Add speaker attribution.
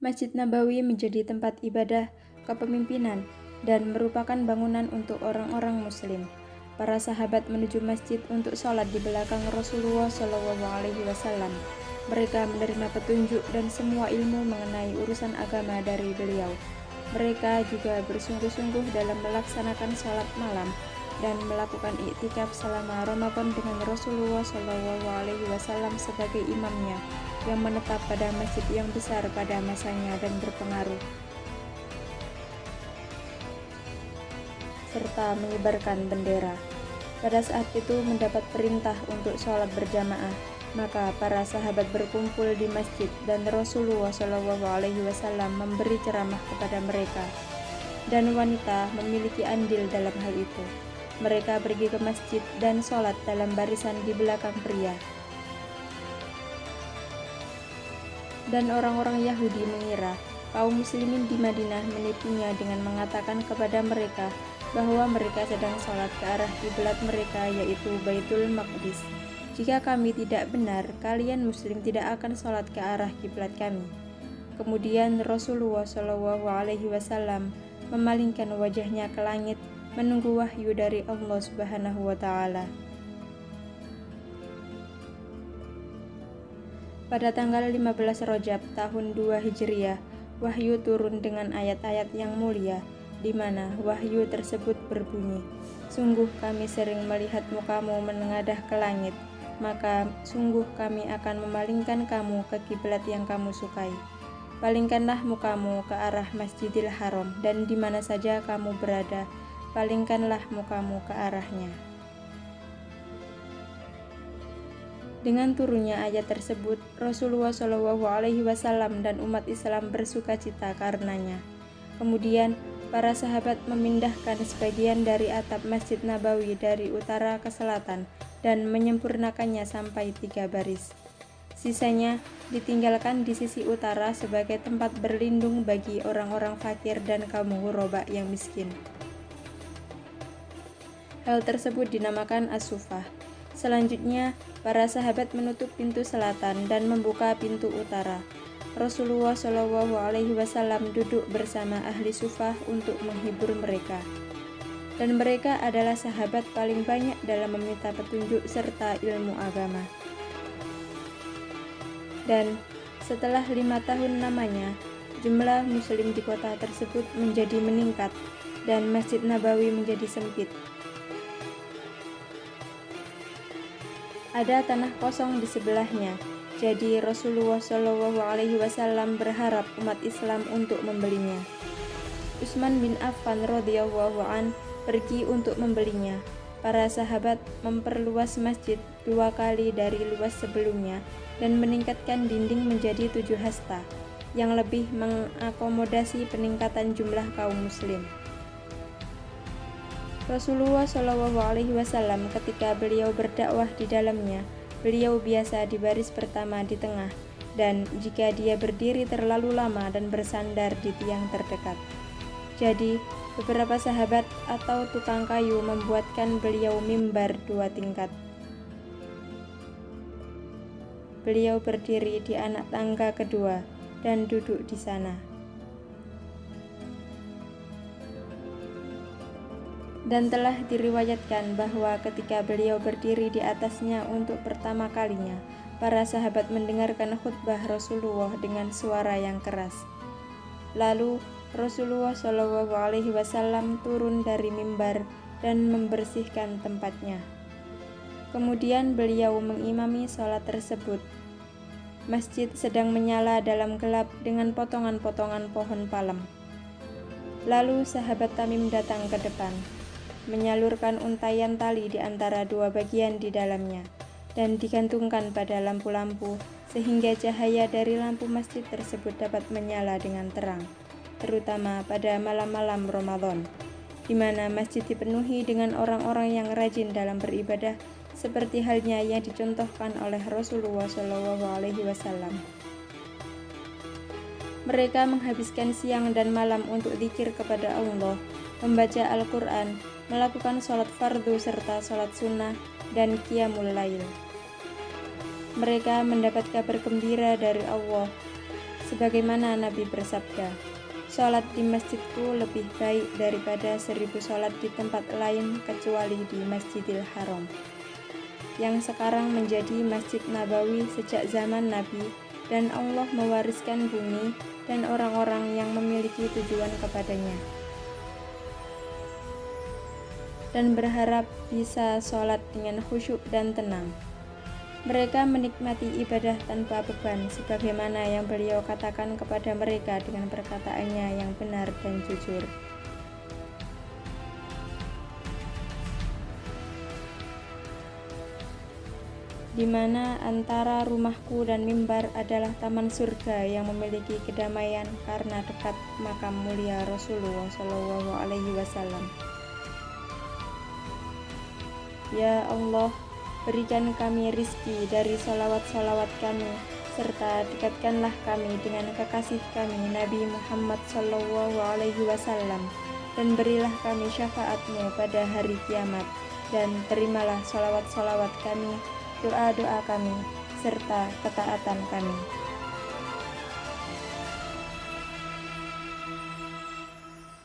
Speaker 1: Masjid Nabawi menjadi tempat ibadah kepemimpinan dan merupakan bangunan untuk orang-orang Muslim. Para sahabat menuju masjid untuk sholat di belakang Rasulullah SAW. Mereka menerima petunjuk dan semua ilmu mengenai urusan agama dari beliau. Mereka juga bersungguh-sungguh dalam melaksanakan sholat malam dan melakukan iktikaf selama Ramadan dengan Rasulullah SAW sebagai imamnya yang menetap pada masjid yang besar pada masanya dan berpengaruh, serta mengibarkan bendera. Pada saat itu mendapat perintah untuk sholat berjamaah, maka para sahabat berkumpul di masjid dan Rasulullah SAW memberi ceramah kepada mereka, dan wanita memiliki andil dalam hal itu. Mereka pergi ke masjid dan sholat dalam barisan di belakang pria. Dan orang-orang Yahudi mengira kaum muslimin di Madinah menipunya dengan mengatakan kepada mereka bahwa mereka sedang sholat ke arah kiblat mereka, yaitu Baitul Maqdis. Jika kami tidak benar, kalian muslim tidak akan sholat ke arah kiblat kami. Kemudian Rasulullah SAW memalingkan wajahnya ke langit menunggu wahyu dari Allah Subhanahu wa Ta'ala. Pada tanggal 15 Rajab tahun 2 Hijriah, wahyu turun dengan ayat-ayat yang mulia, di mana wahyu tersebut berbunyi, "Sungguh kami sering melihat mukamu menengadah ke langit, maka sungguh kami akan memalingkan kamu ke kiblat yang kamu sukai. Palingkanlah mukamu ke arah Masjidil Haram, dan di mana saja kamu berada, palingkanlah mukamu ke arahnya." Dengan turunnya ayat tersebut, Rasulullah SAW dan umat Islam bersukacita karenanya. Kemudian, para sahabat memindahkan sebagian dari atap Masjid Nabawi dari utara ke selatan dan menyempurnakannya sampai 3 baris. Sisanya ditinggalkan di sisi utara sebagai tempat berlindung bagi orang-orang fakir dan kaum ghuraba yang miskin. Hal tersebut dinamakan as-sufah. Selanjutnya, para sahabat menutup pintu selatan dan membuka pintu utara. Rasulullah SAW duduk bersama ahli sufah untuk menghibur mereka. Dan mereka adalah sahabat paling banyak dalam meminta petunjuk serta ilmu agama. Dan setelah 5 tahun lamanya, jumlah muslim di kota tersebut menjadi meningkat dan Masjid Nabawi menjadi sempit. Ada tanah kosong di sebelahnya, jadi Rasulullah SAW berharap umat Islam untuk membelinya. Utsman bin Affan radhiyallahu an pergi untuk membelinya. Para sahabat memperluas masjid 2 kali dari luas sebelumnya dan meningkatkan dinding menjadi 7 hasta, yang lebih mengakomodasi peningkatan jumlah kaum muslim. Rasulullah SAW ketika beliau berdakwah di dalamnya, beliau biasa di baris pertama di tengah, dan jika dia berdiri terlalu lama dan bersandar di tiang terdekat. Jadi, beberapa sahabat atau tukang kayu membuatkan beliau mimbar 2 tingkat. Beliau berdiri di anak tangga kedua dan duduk di sana. Dan telah diriwayatkan bahwa ketika beliau berdiri di atasnya untuk pertama kalinya, para sahabat mendengarkan khutbah Rasulullah dengan suara yang keras. Lalu Rasulullah SAW turun dari mimbar dan membersihkan tempatnya. Kemudian beliau mengimami sholat tersebut. Masjid sedang menyala dalam gelap dengan potongan-potongan pohon palem. Lalu sahabat Tamim datang ke depan, menyalurkan untaian tali di antara 2 bagian di dalamnya, dan digantungkan pada lampu-lampu sehingga cahaya dari lampu masjid tersebut dapat menyala dengan terang, terutama pada malam-malam Ramadan, di mana masjid dipenuhi dengan orang-orang yang rajin dalam beribadah, seperti halnya yang dicontohkan oleh Rasulullah SAW. Mereka menghabiskan siang dan malam untuk zikir kepada Allah, membaca Al-Quran, melakukan sholat fardu serta sholat sunnah, dan qiyamul lail. Mereka mendapat kabar gembira dari Allah sebagaimana Nabi bersabda, "Sholat di masjidku lebih baik daripada 1000 sholat di tempat lain kecuali di Masjidil Haram," yang sekarang menjadi Masjid Nabawi sejak zaman Nabi, dan Allah mewariskan bumi dan orang-orang yang memiliki tujuan kepadanya, dan berharap bisa sholat dengan khusyuk dan tenang. Mereka menikmati ibadah tanpa beban, sebagaimana yang beliau katakan kepada mereka dengan perkataannya yang benar dan jujur. Di mana antara rumahku dan mimbar adalah taman surga yang memiliki kedamaian karena dekat makam mulia Rasulullah SAW. Ya Allah, berikan kami rizki dari salawat-salawat kami, serta dekatkanlah kami dengan kekasih kami Nabi Muhammad SAW, dan berilah kami syafaatmu pada hari kiamat, dan terimalah salawat-salawat kami, doa-doa kami, serta ketaatan kami.